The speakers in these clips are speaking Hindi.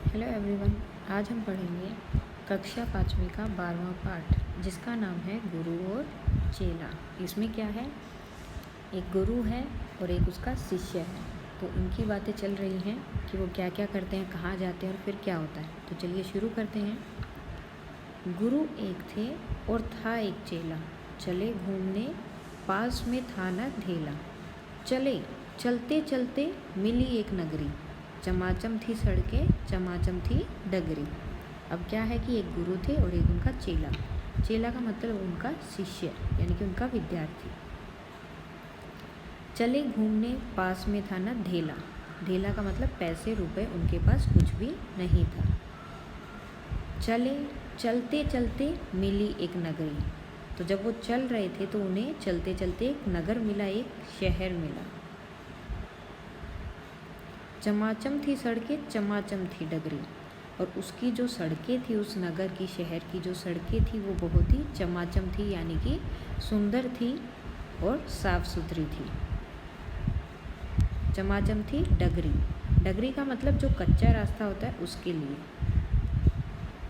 Hello everyone. आज हम पढ़ेंगे कक्षा 5वीं का 12वां पाठ जिसका नाम है गुरु और चेला। इसमें क्या है, एक गुरु है और एक उसका शिष्य है। तो उनकी बातें चल रही हैं कि वो क्या क्या करते हैं, कहाँ जाते हैं और फिर क्या होता है। तो चलिए शुरू करते हैं। गुरु एक थे और था एक चेला, चले घूमने पास में था न ढेला। चले चलते चलते मिली एक नगरी, चमाचम थी सड़कें चमाचम थी डगरी। अब क्या है कि एक गुरु थे और एक उनका चेला। चेला का मतलब उनका शिष्य यानी कि उनका विद्यार्थी। चले घूमने पास में था ना ढेला, ढेला का मतलब पैसे रुपए, उनके पास कुछ भी नहीं था। चले चलते चलते मिली एक नगरी, तो जब वो चल रहे थे तो उन्हें चलते चलते एक नगर मिला, एक शहर मिला। चमाचम थी सड़कें चमाचम थी डगरी, और उसकी जो सड़कें थी, उस नगर की, शहर की जो सड़कें थी वो बहुत ही चमाचम थी यानी कि सुंदर थी और साफ़ सुथरी थी। चमाचम थी डगरी, डगरी का मतलब जो कच्चा रास्ता होता है उसके लिए।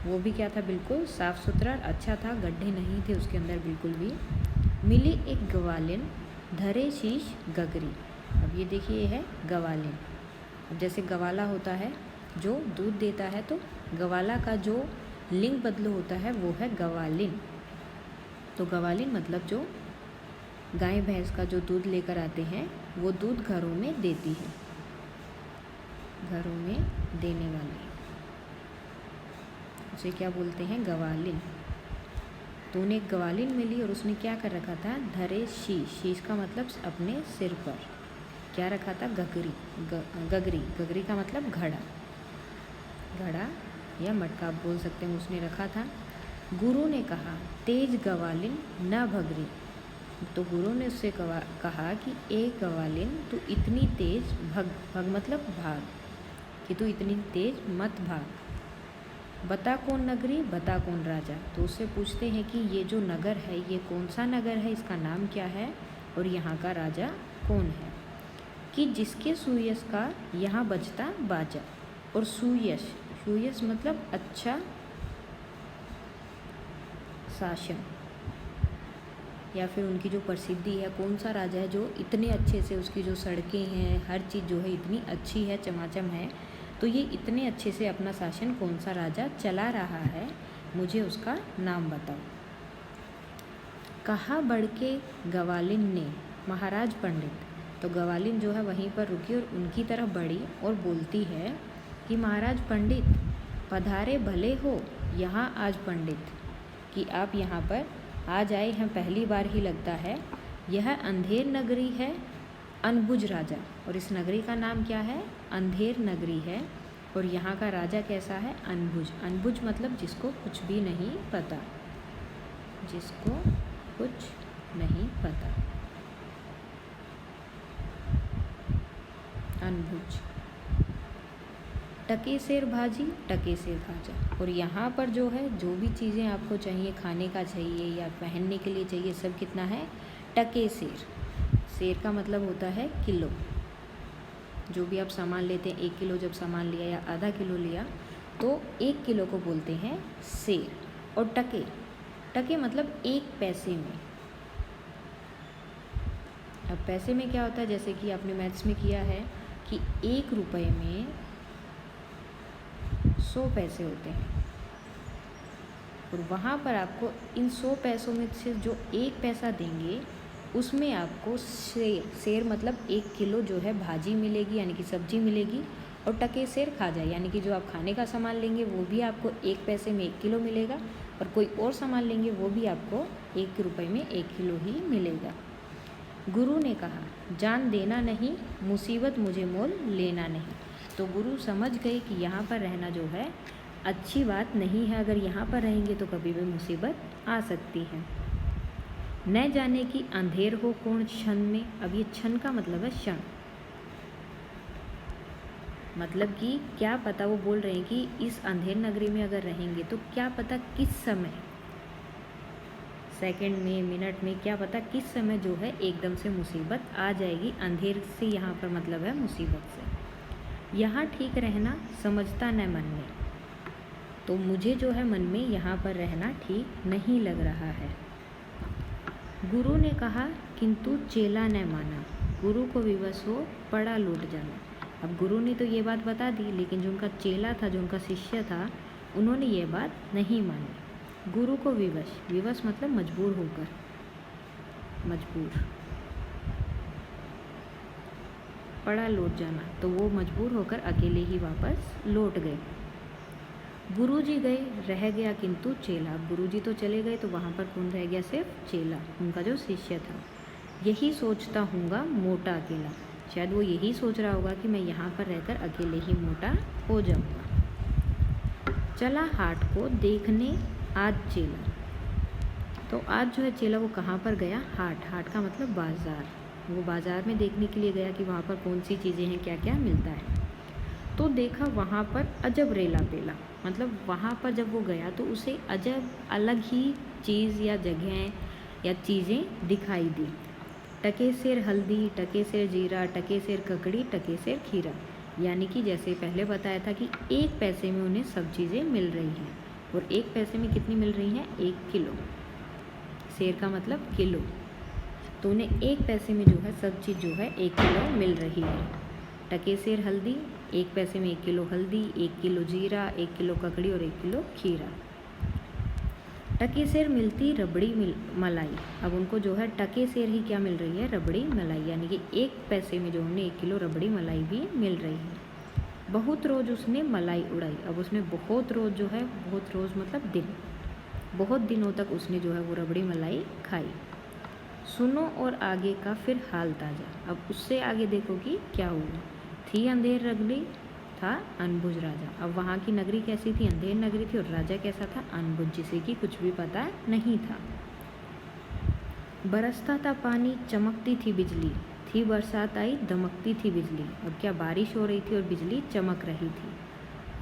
वो भी क्या था, बिल्कुल साफ़ सुथरा अच्छा था, गड्ढे नहीं थे उसके अंदर बिल्कुल भी। मिली एक गवालिन धरे शीश गगरी। अब ये देखिए, ये है गवालिन। जैसे गवाला होता है जो दूध देता है, तो गवाला का जो लिंग बदल होता है वो है गवालिन। तो गवालिन मतलब जो गाय भैंस का जो दूध लेकर आते हैं वो दूध घरों में देती है, घरों में देने वाली, उसे क्या बोलते हैं, गवालिन। तो उन्हें गवालिन मिली और उसने क्या कर रखा था, धरे शीश, शीश का मतलब अपने सिर पर क्या रखा था, गगरी। गगरी, गगरी का मतलब घड़ा, घड़ा या मटका आप बोल सकते हैं, उसने रखा था। गुरु ने कहा तेज गवालिन न भगरी, तो गुरु ने उससे कहा कि ए गवालिन तू इतनी तेज भग, भग मतलब भाग, कि तू इतनी तेज मत भाग। बता कौन नगरी बता कौन राजा, तो उससे पूछते हैं कि ये जो नगर है ये कौन सा नगर है, इसका नाम क्या है और यहाँ का राजा कौन है। कि जिसके सुयश का यहाँ बजता बाजा, और सुयश, सुयश मतलब अच्छा शासन या फिर उनकी जो प्रसिद्धि है, कौन सा राजा है जो इतने अच्छे से, उसकी जो सड़कें हैं हर चीज़ जो है इतनी अच्छी है, चमाचम है, तो ये इतने अच्छे से अपना शासन कौन सा राजा चला रहा है, मुझे उसका नाम बताओ। कहा बढ़ के गवालिन ने महाराज पंडित, तो गवालिन जो है वहीं पर रुकी और उनकी तरफ बढ़ी और बोलती है कि महाराज पंडित पधारे भले हो यहाँ आज पंडित, कि आप यहाँ पर आज आए हैं, पहली बार ही लगता है। यह अंधेर नगरी है अनबुझ राजा, और इस नगरी का नाम क्या है, अंधेर नगरी है, और यहाँ का राजा कैसा है, अनबुझ। अनबुझ मतलब जिसको कुछ भी नहीं पता, जिसको कुछ नहीं पता, अनबुझ। टके सेर भाजी टके सेर खाजा, और यहाँ पर जो है जो भी चीज़ें आपको चाहिए, खाने का चाहिए या पहनने के लिए चाहिए, सब कितना है, टके सेर। सेर का मतलब होता है किलो। जो भी आप सामान लेते हैं, 1 किलो जब सामान लिया या आधा किलो लिया तो 1 किलो को बोलते हैं सेर। और टके, टके मतलब 1 पैसे में। अब पैसे में क्या होता है, जैसे कि आपने मैथ्स में किया है कि 1 रुपये में 100 पैसे होते हैं, और वहाँ पर आपको इन 100 पैसों में से जो 1 पैसा देंगे उसमें आपको सेर, सेर मतलब 1 किलो जो है भाजी मिलेगी यानी कि सब्जी मिलेगी, और टके सेर खाजा यानी कि जो आप खाने का सामान लेंगे वो भी आपको 1 पैसे में 1 किलो मिलेगा, और कोई और सामान लेंगे वो भी आपको 1 रुपये में 1 किलो ही मिलेगा। गुरु ने कहा जान देना नहीं मुसीबत मुझे मोल लेना नहीं, तो गुरु समझ गए कि यहाँ पर रहना जो है अच्छी बात नहीं है, अगर यहाँ पर रहेंगे तो कभी भी मुसीबत आ सकती है। न जाने कि अंधेर हो कौन क्षण में, अब ये क्षण का मतलब है क्षण, मतलब कि क्या पता, वो बोल रहे हैं कि इस अंधेर नगरी में अगर रहेंगे तो क्या पता किस समय, सेकंड में, मिनट में, क्या पता किस समय जो है एकदम से मुसीबत आ जाएगी। अंधेर से यहाँ पर मतलब है मुसीबत से। यहाँ ठीक रहना समझता न मन में, तो मुझे जो है मन में यहाँ पर रहना ठीक नहीं लग रहा है। गुरु ने कहा किंतु चेला न माना, गुरु को विवश हो पड़ा लौट जाना। अब गुरु ने तो ये बात बता दी, लेकिन जो उनका चेला था, जो उनका शिष्य था, उन्होंने ये बात नहीं मानी। गुरु को विवश, विवश मतलब मजबूर होकर, मजबूर, पड़ा लौट जाना, तो वो मजबूर होकर अकेले ही वापस लौट गए। गुरुजी गए, रह गया किंतु चेला। गुरुजी तो चले गए, तो वहाँ पर कौन रह गया? सिर्फ चेला, उनका जो शिष्य था। यही सोचता हूँगा मोटा अकेला, शायद वो यही सोच रहा होगा कि मैं यहाँ पर रहकर अकेले ही मोटा हो जाऊँगा। चला हाट को देखने आज चेला, तो आज जो है चेला वो कहाँ पर गया? हाट, हाट का मतलब बाज़ार। वो बाज़ार में देखने के लिए गया कि वहाँ पर कौन सी चीज़ें हैं, क्या क्या मिलता है। तो देखा वहाँ पर अजब रेला पेला, मतलब वहाँ पर जब वो गया तो उसे अजब अलग ही चीज़ या जगह या चीज़ें दिखाई दी। टके सेर हल्दी, टके सेर जीरा, टके सेर ककड़ी, टके सेर खीरा, यानी कि जैसे पहले बताया था कि 1 पैसे में उन्हें सब चीज़ें मिल रही हैं। और 1 पैसे में कितनी मिल रही हैं? 1 किलो। सेर का मतलब किलो, तो उन्हें 1 पैसे में जो है सब चीज़ जो है 1 किलो मिल रही है। टके सेर हल्दी, 1 पैसे में 1 किलो हल्दी, 1 किलो जीरा, 1 किलो ककड़ी और 1 किलो खीरा। टके सेर मिलती रबड़ी मलाई, अब उनको जो है टके सेर ही क्या मिल रही है? रबड़ी मलाई, यानी कि 1 पैसे में जो उन्हें 1 किलो रबड़ी मलाई भी मिल रही है। बहुत रोज़ उसने मलाई उड़ाई, अब उसने बहुत रोज़ जो है, बहुत रोज़ मतलब दिन, बहुत दिनों तक उसने जो है वो रबड़ी मलाई खाई। सुनो और आगे का फिर हाल ताज़ा, अब उससे आगे देखो कि क्या हुआ। थी अंधेर नगरी, था अनबुझ राजा। अब वहाँ की नगरी कैसी थी? अंधेर नगरी थी, और राजा कैसा था? अनबुझ, जिसे कि कुछ भी पता नहीं था। बरसता था पानी, चमकती थी बिजली, थी बरसात आई, दमकती थी बिजली। अब क्या बारिश हो रही थी और बिजली चमक रही थी,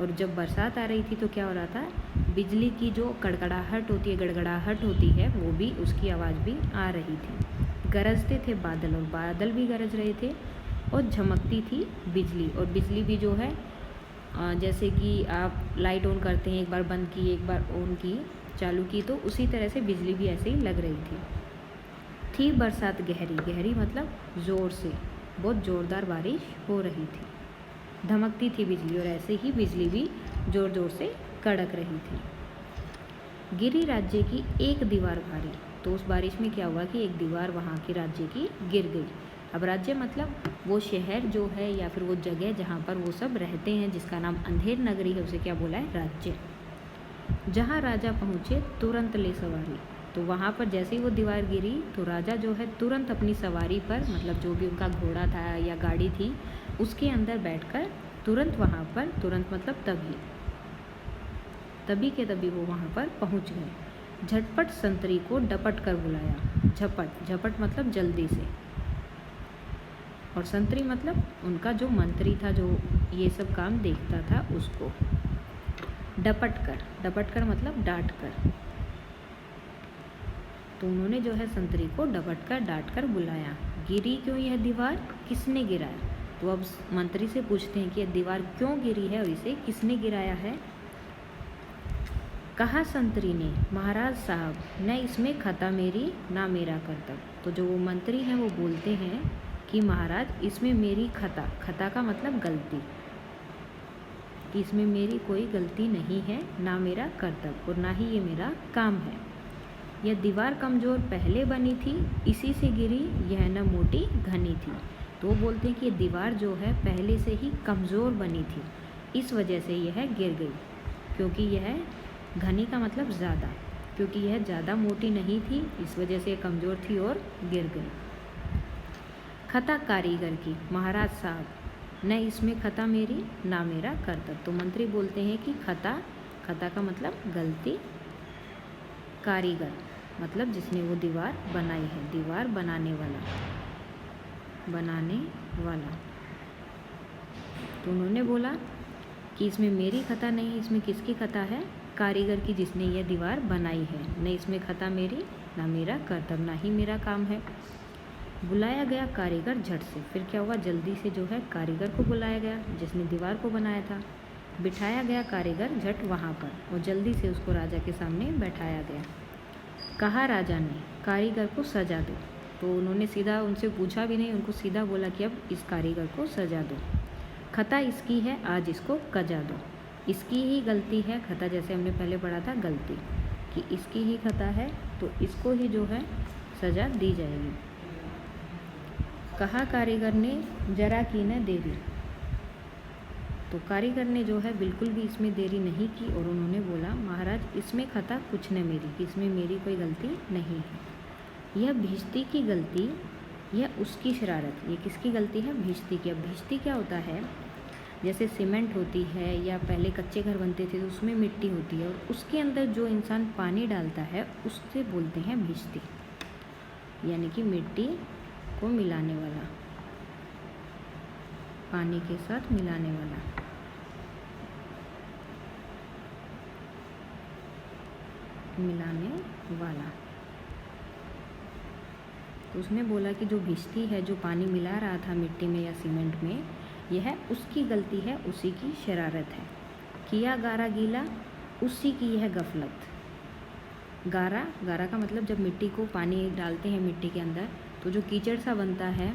और जब बरसात आ रही थी तो क्या हो रहा था? बिजली की जो कड़कड़ाहट होती है, गड़गड़ाहट होती है, वो भी, उसकी आवाज़ भी आ रही थी। गरजते थे बादल, और बादल भी गरज रहे थे, और झमकती थी बिजली, और बिजली भी जो है जैसे कि आप लाइट ऑन करते हैं, एक बार बंद की, एक बार ऑन की, चालू की, तो उसी तरह से बिजली भी ऐसे ही लग रही थी बरसात गहरी, गहरी मतलब ज़ोर से, बहुत ज़ोरदार बारिश हो रही थी। धमकती थी बिजली, और ऐसे ही बिजली भी ज़ोर ज़ोर से कड़क रही थी। गिरी राज्य की एक दीवार भारी, तो उस बारिश में क्या हुआ कि एक दीवार वहाँ की राज्य की गिर गई। अब राज्य मतलब वो शहर जो है या फिर वो जगह जहाँ पर वो सब रहते हैं, जिसका नाम अंधेर नगरी है, उसे क्या बोला है? राज्य। जहाँ राजा पहुँचे तुरंत ले सवारी, तो वहाँ पर जैसे ही वो दीवार गिरी तो राजा जो है तुरंत अपनी सवारी पर, मतलब जो भी उनका घोड़ा था या गाड़ी थी, उसके अंदर बैठकर तुरंत वहाँ पर, तुरंत मतलब तभी के तभी वो वहाँ पर पहुँच गए। झटपट संतरी को डपट कर बुलाया, झपट, झपट मतलब जल्दी से, और संतरी मतलब उनका जो मंत्री था, जो ये सब काम देखता था, उसको। डपट कर, डपट कर मतलब डांट कर, तो उन्होंने जो है संतरी को डपट कर, डांट कर बुलाया। गिरी क्यों यह दीवार, किसने गिराया? तो अब मंत्री से पूछते हैं कि यह दीवार क्यों गिरी है और इसे किसने गिराया है। कहा संतरी ने, महाराज साहब, न इसमें खता मेरी, ना मेरा कर्तव्य। तो जो वो मंत्री हैं वो बोलते हैं कि महाराज, इसमें मेरी खता, खता का मतलब गलती, कि इसमें मेरी कोई गलती नहीं है, ना मेरा कर्तव्य, और ना ही ये मेरा काम है। यह दीवार कमज़ोर पहले बनी थी, इसी से गिरी, यह न मोटी घनी थी। तो वो बोलते हैं कि ये दीवार जो है पहले से ही कमज़ोर बनी थी, इस वजह से यह गिर गई, क्योंकि यह घनी का मतलब ज़्यादा, क्योंकि यह ज़्यादा मोटी नहीं थी, इस वजह से कमज़ोर थी और गिर गई। खता कारीगर की, महाराज साहब, न इसमें खता मेरी, ना मेरा कर्तव्य। तो मंत्री बोलते हैं कि खता, खता का मतलब गलती, कारीगर मतलब जिसने वो दीवार बनाई है, दीवार बनाने वाला, बनाने वाला। तो उन्होंने बोला कि इसमें मेरी खता नहीं, इसमें किसकी खता है? कारीगर की, जिसने यह दीवार बनाई है। न इसमें खता मेरी, ना मेरा कर्तव्य, ना ही मेरा काम है। बुलाया गया कारीगर झट से। फिर क्या हुआ, जल्दी से जो है कारीगर को बुलाया गया जिसने दीवार को बनाया था। बिठाया गया कारीगर झट वहाँ पर, और जल्दी से उसको राजा के सामने बैठाया गया। कहा राजा ने, कारीगर को सजा दो। तो उन्होंने सीधा उनसे पूछा भी नहीं, उनको सीधा बोला कि अब इस कारीगर को सजा दो। खता इसकी है, आज इसको कजा दो। इसकी ही गलती है, खता जैसे हमने पहले पढ़ा था गलती, कि इसकी ही खता है तो इसको ही जो है सजा दी जाएगी। कहा कारीगर ने, जरा की न देरी। तो कारीगर ने जो है बिल्कुल भी इसमें देरी नहीं की और उन्होंने बोला, महाराज इसमें खता कुछ न मेरी, कि इसमें मेरी कोई गलती नहीं है। यह भिश्ती की गलती, यह उसकी शरारत। ये किसकी गलती है, भिश्ती की। अब भिश्ती क्या होता है, जैसे सीमेंट होती है या पहले कच्चे घर बनते थे तो उसमें मिट्टी होती है, और उसके अंदर जो इंसान पानी डालता है उससे बोलते हैं भिश्ती, यानी कि मिट्टी को मिलाने वाला, पानी के साथ मिलाने वाला। मिलाने वाला। तो उसने बोला कि जो भिश्ती है, जो पानी मिला रहा था मिट्टी में या सीमेंट में, यह उसकी गलती है, उसी की शरारत है। किया गारा गीला, उसी की यह गफलत। गारा, गारा का मतलब जब मिट्टी को पानी डालते हैं मिट्टी के अंदर तो जो कीचड़ सा बनता है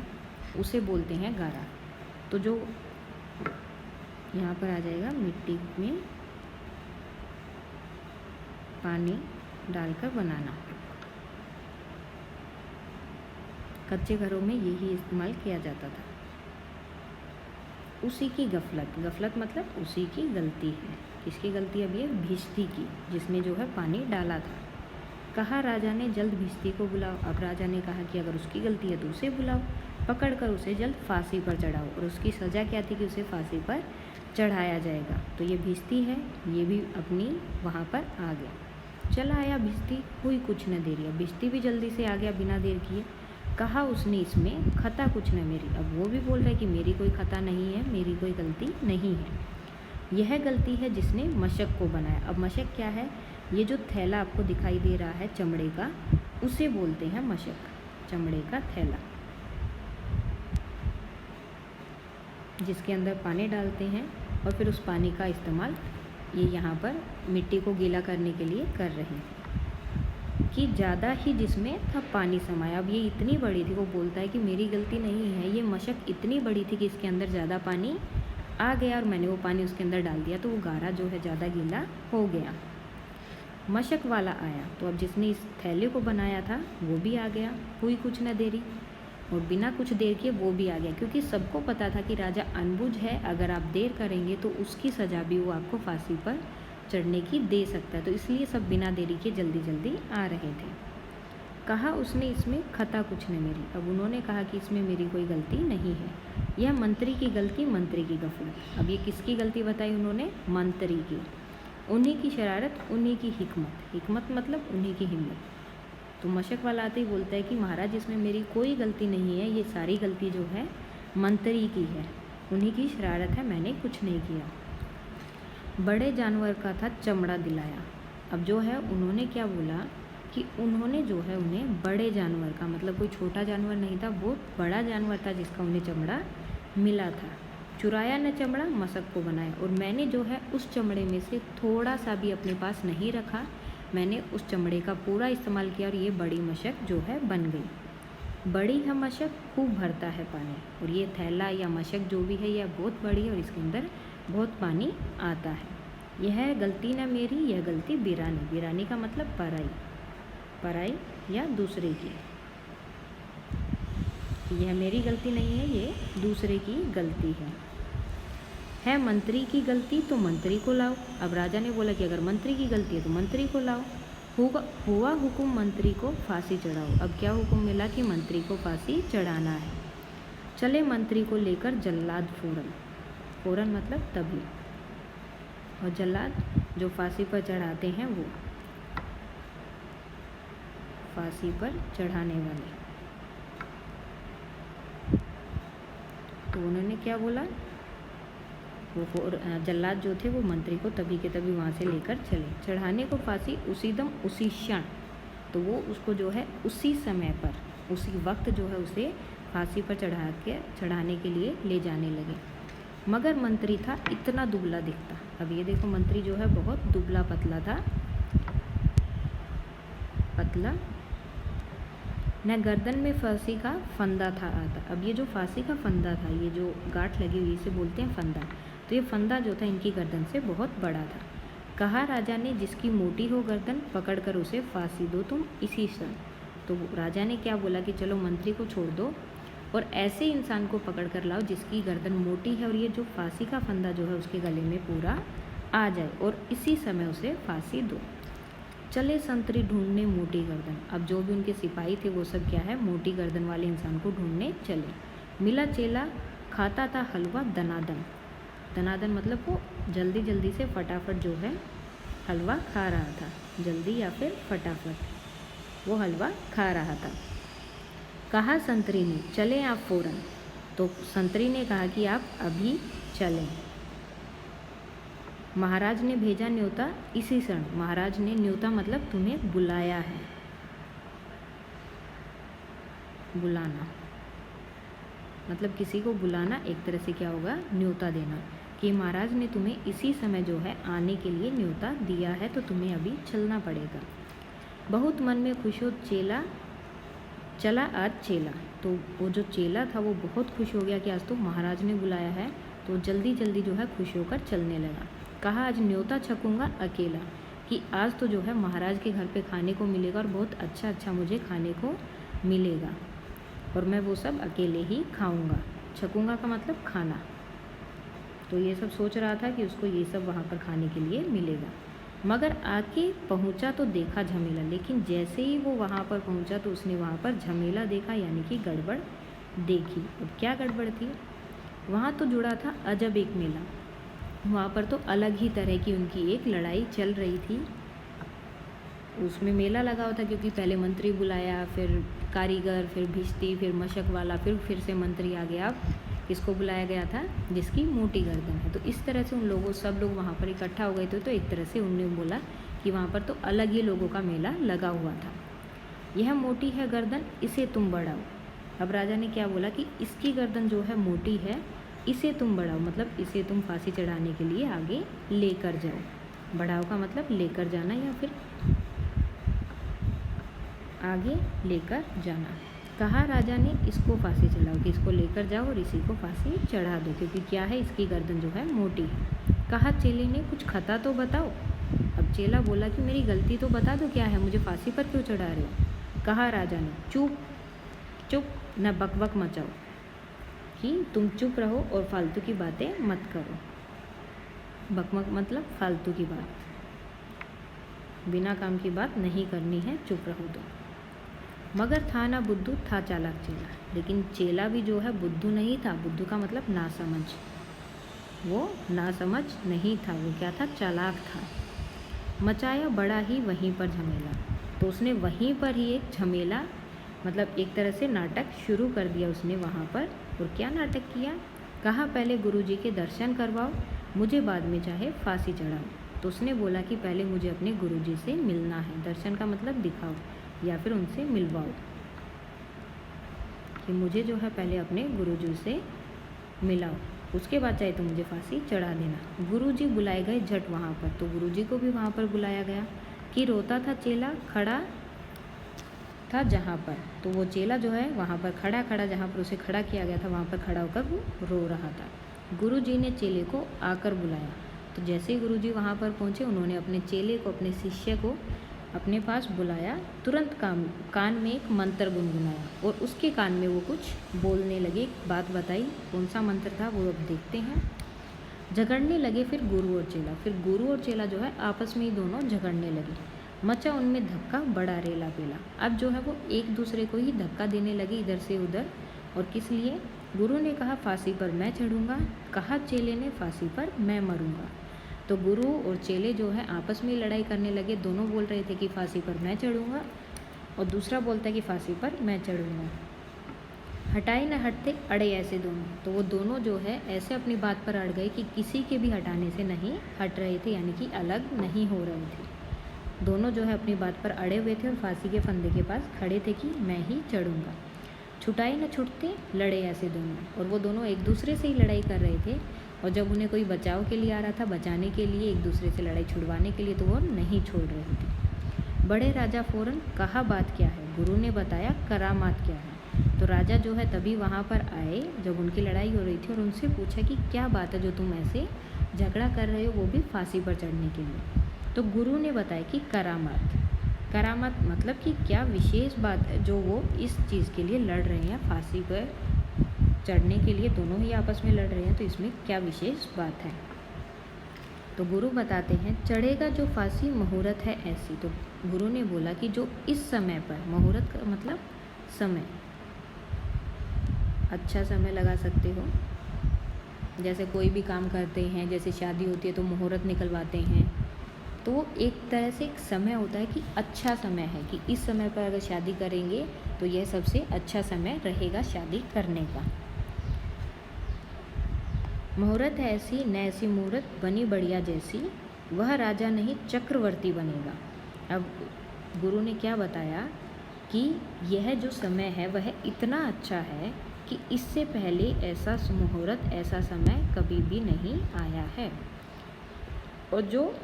उसे बोलते हैं गारा। तो जो यहाँ पर आ जाएगा, मिट्टी में पानी डालकर बनाना। कच्चे घरों में यही इस्तेमाल किया जाता था। उसी की गफलत, गफलत मतलब उसी की गलती है। किसकी गलती, अब ये भिश्ती की, जिसने जो है पानी डाला था। कहा राजा ने, जल्द भिश्ती को बुलाओ। अब राजा ने कहा कि अगर उसकी गलती है तो उसे बुलाओ, पकड़ कर उसे जल्द फांसी पर चढ़ाओ। और उसकी सज़ा क्या थी कि उसे फांसी पर चढ़ाया जाएगा। तो ये भिश्ती है, ये भी अपनी वहाँ पर आ गया। चला आया भिश्ती, हुई कुछ न देरी। अब भिश्ती भी जल्दी से आ गया बिना देर किए। कहा उसने, इसमें खता कुछ न मेरी। अब वो भी बोल रहा है कि मेरी कोई खता नहीं है, मेरी कोई गलती नहीं है। यह गलती है जिसने मशक को बनाया। अब मशक क्या है, ये जो थैला आपको दिखाई दे रहा है चमड़े का, उसे बोलते हैं मशक, चमड़े का थैला, जिसके अंदर पानी डालते हैं और फिर उस पानी का इस्तेमाल ये यहाँ पर मिट्टी को गीला करने के लिए कर रहे हैं। कि ज़्यादा ही जिसमें था पानी समाया। अब ये इतनी बड़ी थी, वो बोलता है कि मेरी गलती नहीं है, ये मशक इतनी बड़ी थी कि इसके अंदर ज़्यादा पानी आ गया और मैंने वो पानी उसके अंदर डाल दिया, तो वो गारा जो है ज़्यादा गीला हो गया। मशक वाला आया, तो अब जिसने इस थैले को बनाया था वो भी आ गया। हुई कुछ न देरी, और बिना कुछ देर किए वो भी आ गया, क्योंकि सबको पता था कि राजा अनबुझ है, अगर आप देर करेंगे तो उसकी सज़ा भी वो आपको फांसी पर चढ़ने की दे सकता है। तो इसलिए सब बिना देरी के जल्दी जल्दी आ रहे थे। कहा उसने, इसमें खता कुछ न मेरी। अब उन्होंने कहा कि इसमें मेरी कोई गलती नहीं है, यह मंत्री की गलती, मंत्री की गफलत। अब ये किसकी गलती बताई उन्होंने, मंत्री की। उन्हीं की शरारत, उन्हीं की हिकमत, हिकमत मतलब उन्हीं की हिम्मत। तो मशक वाला आते ही बोलता है कि महाराज इसमें मेरी कोई गलती नहीं है, ये सारी गलती जो है मंत्री की है, उन्हीं की शरारत है, मैंने कुछ नहीं किया। बड़े जानवर का था चमड़ा दिलाया। अब जो है उन्होंने क्या बोला कि उन्होंने जो है उन्हें बड़े जानवर का, मतलब कोई छोटा जानवर नहीं था, बहुत बड़ा जानवर था जिसका उन्हें चमड़ा मिला था। चुराया न चमड़ा, मशक को बनाया। और मैंने जो है उस चमड़े में से थोड़ा सा भी अपने पास नहीं रखा, मैंने उस चमड़े का पूरा इस्तेमाल किया और ये बड़ी मशक जो है बन गई। बड़ी है मशक, खूब भरता है पानी। और ये थैला या मशक जो भी है यह बहुत बड़ी है और इसके अंदर बहुत पानी आता है। यह गलती न मेरी, यह गलती बिरानी। बिरानी का मतलब पराई, पराई या दूसरे की। यह मेरी गलती नहीं है, ये दूसरे की गलती है मंत्री की गलती तो मंत्री को लाओ। अब राजा ने बोला कि अगर मंत्री की गलती है तो मंत्री को लाओ। हुआ हुक्म मंत्री को फांसी चढ़ाओ। अब क्या हुक्म मिला कि मंत्री को फांसी चढ़ाना है। चले मंत्री को लेकर जल्लाद फौरन, फौरन मतलब तभी, और जल्लाद जो फांसी पर चढ़ाते हैं वो, फांसी पर चढ़ाने वाले। तो उन्होंने क्या बोला, वो जल्लाद जो थे वो मंत्री को तभी के तभी वहाँ से लेकर चले। चढ़ाने को फांसी उसी दम उसी क्षण, तो वो उसको जो है उसी समय पर उसी वक्त जो है उसे फांसी पर चढ़ाने के लिए ले जाने लगे। मगर मंत्री था इतना दुबला दिखता। अब ये देखो मंत्री जो है बहुत दुबला पतला था, पतला, न गर्दन में फांसी का फंदा था आता। अब ये जो फांसी का फंदा था, ये जो गांठ लगी हुई इसे बोलते हैं फंदा, तो ये फंदा जो था इनकी गर्दन से बहुत बड़ा था। कहा राजा ने जिसकी मोटी हो गर्दन पकड़कर उसे फांसी दो तुम इसी क्षण। तो राजा ने क्या बोला कि चलो मंत्री को छोड़ दो और ऐसे इंसान को पकड़ कर लाओ जिसकी गर्दन मोटी है और ये जो फांसी का फंदा जो है उसके गले में पूरा आ जाए और इसी समय उसे फांसी दो। चले संतरी ढूंढने मोटी गर्दन। अब जो भी उनके सिपाही थे वो सब क्या है, मोटी गर्दन वाले इंसान को ढूंढने चले। मिला चेला खाता था हलवा दनादन। दनादन मतलब वो जल्दी जल्दी से फटाफट जो है हलवा खा रहा था, जल्दी या फिर फटाफट वो हलवा खा रहा था। कहा संतरी ने चले आप फ़ौरन। तो संतरी ने कहा कि आप अभी चलें। महाराज ने भेजा न्योता इसी क्षण। महाराज ने न्योता मतलब तुम्हें बुलाया है, बुलाना मतलब किसी को बुलाना, एक तरह से क्या होगा, न्योता देना कि महाराज ने तुम्हें इसी समय जो है आने के लिए न्योता दिया है, तो तुम्हें अभी चलना पड़ेगा। बहुत मन में खुश हो चेला चला आज चेला। तो वो जो चेला था वो बहुत खुश हो गया कि आज तो महाराज ने बुलाया है, तो जल्दी जल्दी जो है खुश होकर चलने लगा। कहा आज न्योता छकूँगा अकेला, कि आज तो जो है महाराज के घर पे खाने को मिलेगा और बहुत अच्छा अच्छा मुझे खाने को मिलेगा और मैं वो सब अकेले ही खाऊंगा। छकूँगा का मतलब खाना। तो ये सब सोच रहा था कि उसको ये सब वहाँ पर खाने के लिए मिलेगा। मगर आके पहुँचा तो देखा झमेला, लेकिन जैसे ही वो वहाँ पर पहुँचा तो उसने वहाँ पर झमेला देखा, यानी कि गड़बड़ देखी। अब क्या गड़बड़ थी, वहाँ तो जुड़ा था अजब एक मेला। वहाँ पर तो अलग ही तरह की उनकी एक लड़ाई चल रही थी। उसमें मेला लगा हुआ था क्योंकि पहले मंत्री बुलाया, फिर कारीगर, फिर भिश्ती, फिर मशक वाला, फिर से मंत्री आ गया। अब किसको बुलाया गया था, जिसकी मोटी गर्दन है। तो इस तरह से उन लोगों सब लोग वहाँ पर इकट्ठा हो गए थे। तो एक तरह से उनने बोला कि वहाँ पर तो अलग ही लोगों का मेला लगा हुआ था। यह मोटी है गर्दन इसे तुम बढ़ाओ। अब राजा ने क्या बोला कि इसकी गर्दन जो है मोटी है, इसे तुम बढ़ाओ, मतलब इसे तुम फांसी चढ़ाने के लिए आगे लेकर जाओ। बढ़ाओ का मतलब लेकर जाना या फिर आगे लेकर जाना। कहा राजा ने इसको फांसी चढ़ाओ, कि इसको लेकर जाओ और इसी को फांसी चढ़ा दो, क्योंकि क्या है, इसकी गर्दन जो है मोटी है। कहा चेले ने कुछ खता तो बताओ। अब चेला बोला कि मेरी गलती तो बता दो, क्या है, मुझे फांसी पर क्यों चढ़ा रहे हो। कहा राजा ने चुप चुप न बकबक मचाओ, कि तुम चुप रहो और फालतू की बातें मत करो। बकबक मतलब फालतू की बात, बिना काम की बात नहीं करनी है, चुप रहो तो। मगर था ना बुद्धू था चालाक चेला, लेकिन चेला भी जो है बुद्धू नहीं था। बुद्धू का मतलब नासमझ, वो नासमझ नहीं था, वो क्या था, चालाक था। मचाया बड़ा ही वहीं पर झमेला। तो उसने वहीं पर ही एक झमेला, मतलब एक तरह से नाटक शुरू कर दिया उसने वहाँ पर। और क्या नाटक किया, कहा पहले गुरुजी के दर्शन करवाओ, मुझे बाद में चाहे फांसी चढ़ाओ। तो उसने बोला कि पहले मुझे अपने गुरुजी से मिलना है। दर्शन का मतलब दिखाओ या फिर उनसे मिलवाओ, कि मुझे जो है पहले अपने गुरुजी से मिलाओ, उसके बाद चाहे तो मुझे फांसी चढ़ा देना। गुरुजी बुलाए गए झट वहाँ पर। तो गुरुजी को भी वहाँ पर बुलाया गया। कि रोता था चेला खड़ा था जहाँ पर। तो वो चेला जो है वहाँ पर खड़ा जहाँ पर उसे खड़ा किया गया था वहाँ पर खड़ा होकर वो रो रहा था। गुरुजी ने चेले को आकर बुलाया। तो जैसे ही गुरुजी वहाँ पर पहुँचे, उन्होंने अपने चेले को, अपने शिष्य को अपने पास बुलाया। तुरंत कान में एक मंत्र गुनगुनाया और उसके कान में वो कुछ बोलने लगे, बात बताई। कौन सा मंत्र था वो अब देखते हैं। झगड़ने लगे फिर गुरु और चेला। फिर गुरु और चेला जो है आपस में ही दोनों झगड़ने लगे। मचा उनमें धक्का बड़ा रेला पेला। अब जो है वो एक दूसरे को ही धक्का देने लगे इधर से उधर। और किस लिए, गुरु ने कहा फांसी पर मैं चढ़ूँगा, कहा चेले ने फांसी पर मैं मरूँगा। तो गुरु और चेले जो है आपस में लड़ाई करने लगे। दोनों बोल रहे थे कि फांसी पर मैं चढ़ूँगा और दूसरा बोलता है कि फांसी पर मैं चढ़ूँगा। हटाए न हटते अड़े ऐसे दोनों। तो वो दोनों जो है ऐसे अपनी बात पर अड़ गए कि किसी के भी हटाने से नहीं हट रहे थे, यानी कि अलग नहीं हो रहे थे। दोनों जो है अपनी बात पर अड़े हुए थे और फांसी के फंदे के पास खड़े थे कि मैं ही चढ़ूँगा। छुटाई न छुटते लड़े ऐसे दोनों, और वो दोनों एक दूसरे से ही लड़ाई कर रहे थे। और जब उन्हें कोई बचाव के लिए आ रहा था, बचाने के लिए, एक दूसरे से लड़ाई छुड़वाने के लिए, तो वो नहीं छोड़ रहे थे। बड़े राजा फ़ौरन कहा बात क्या है। गुरु ने बताया करामात क्या है। तो राजा जो है तभी वहाँ पर आए जब उनकी लड़ाई हो रही थी और उनसे पूछा कि क्या बात है जो तुम ऐसे झगड़ा कर रहे हो, वो भी फांसी पर चढ़ने के लिए। तो गुरु ने बताया कि करामात, करामात मतलब कि क्या विशेष बात है जो वो इस चीज़ के लिए लड़ रहे हैं, फांसी पर चढ़ने के लिए दोनों ही आपस में लड़ रहे हैं, तो इसमें क्या विशेष बात है। तो गुरु बताते हैं चढ़ेगा जो फांसी मुहूर्त है ऐसी। तो गुरु ने बोला कि जो इस समय पर, मुहूर्त का मतलब समय, अच्छा समय लगा सकते हो, जैसे कोई भी काम करते हैं, जैसे शादी होती है तो मुहूर्त निकलवाते हैं, तो एक तरह से एक समय होता है कि अच्छा समय है कि इस समय पर अगर शादी करेंगे तो यह सबसे अच्छा समय रहेगा शादी करने का। मुहूर्त है ऐसी न ऐसी मुहूर्त बनी बढ़िया जैसी, वह राजा नहीं चक्रवर्ती बनेगा। अब गुरु ने क्या बताया कि यह जो समय है वह इतना अच्छा है कि इससे पहले ऐसा मुहूर्त, ऐसा समय कभी भी नहीं आया है, और जो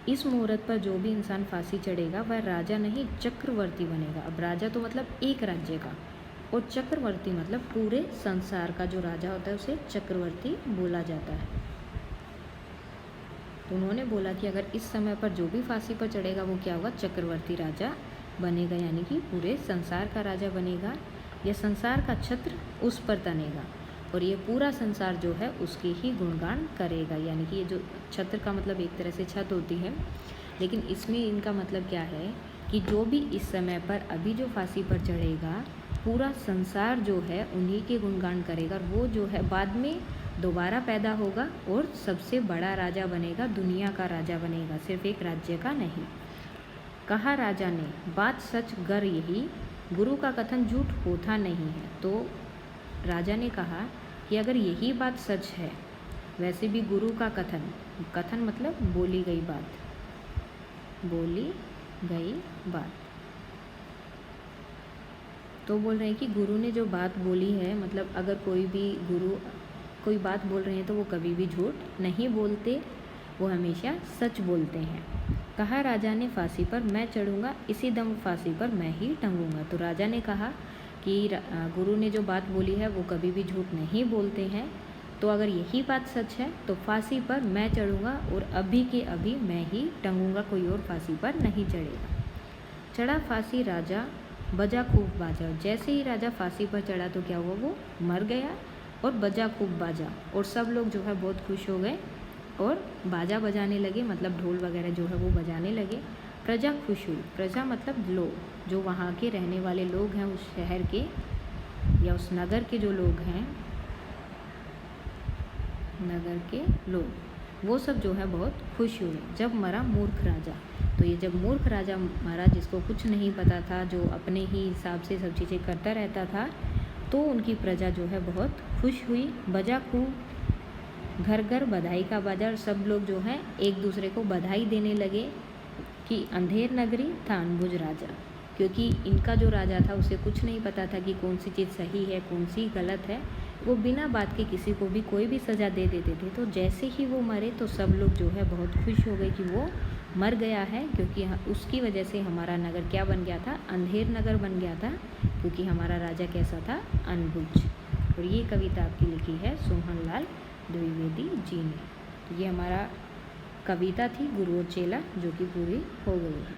इस मुहूर्त पर जो भी इंसान फांसी चढ़ेगा वह राजा नहीं चक्रवर्ती बनेगा। अब राजा तो मतलब एक राज्य का, और चक्रवर्ती मतलब पूरे संसार का जो राजा होता है उसे चक्रवर्ती बोला जाता है। तो उन्होंने बोला कि अगर इस समय पर जो भी फांसी पर चढ़ेगा वो क्या होगा, चक्रवर्ती राजा बनेगा, यानी कि पूरे संसार का राजा बनेगा। यह संसार का छत्र उस पर तनेगा, और ये पूरा संसार जो है उसके ही गुणगान करेगा। यानी कि ये जो छत्र का मतलब एक तरह से छत होती है, लेकिन इसमें इनका मतलब क्या है कि जो भी इस समय पर अभी जो फांसी पर चढ़ेगा, पूरा संसार जो है उन्हीं के गुणगान करेगा, और वो जो है बाद में दोबारा पैदा होगा और सबसे बड़ा राजा बनेगा, दुनिया का राजा बनेगा, सिर्फ एक राज्य का नहीं। कहा राजा ने बात सच गर यही, गुरु का कथन झूठ होता नहीं है। तो राजा ने कहा कि अगर यही बात सच है, वैसे भी गुरु का कथन, कथन मतलब बोली गई बात, बोली गई बात, तो बोल रहे हैं कि गुरु ने जो बात बोली है, मतलब अगर कोई भी गुरु कोई बात बोल रहे हैं तो वो कभी भी झूठ नहीं बोलते, वो हमेशा सच बोलते हैं। कहा राजा ने फांसी पर मैं चढ़ूँगा, इसी दम फांसी पर मैं ही टंगूँगा। तो राजा ने कहा कि गुरु ने जो बात बोली है वो कभी भी झूठ नहीं बोलते हैं, तो अगर यही बात सच है तो फांसी पर मैं चढ़ूँगा और अभी के अभी मैं ही टंगूँगा, कोई और फांसी पर नहीं चढ़ेगा। चढ़ा फांसी राजा बजा खूब बाजा। जैसे ही राजा फांसी पर चढ़ा तो क्या हुआ, वो मर गया, और बजा खूब बाजा, और सब लोग जो है बहुत खुश हो गए और बाजा बजाने लगे, मतलब ढोल वगैरह जो है वो बजाने लगे। प्रजा खुश हुई। प्रजा मतलब लोग, जो वहाँ के रहने वाले लोग हैं, उस शहर के या उस नगर के जो लोग हैं, नगर के लोग, वो सब जो है बहुत खुश हुए। जब मरा मूर्ख राजा, तो ये जब मूर्ख राजा मरा, जिसको कुछ नहीं पता था, जो अपने ही हिसाब से सब चीज़ें करता रहता था, तो उनकी प्रजा जो है बहुत खुश हुई। बजा खूब घर घर बधाई का बाजा, और सब लोग जो हैं एक दूसरे को बधाई देने लगे कि अंधेर नगरी था अनबुझ राजा, क्योंकि इनका जो राजा था उसे कुछ नहीं पता था कि कौन सी चीज़ सही है, कौन सी गलत है। वो बिना बात के किसी को भी कोई भी सज़ा दे देते थे। तो जैसे ही वो मरे तो सब लोग जो है बहुत खुश हो गए कि वो मर गया है, क्योंकि उसकी वजह से हमारा नगर क्या बन गया था, अंधेर नगर बन गया था, क्योंकि हमारा राजा कैसा था, अनबुझ। और ये कविता आपकी लिखी है सोहनलाल द्विवेदी जी ने। तो ये हमारा कविता थी गुरु और चेला, जो कि पूरी हो गई है।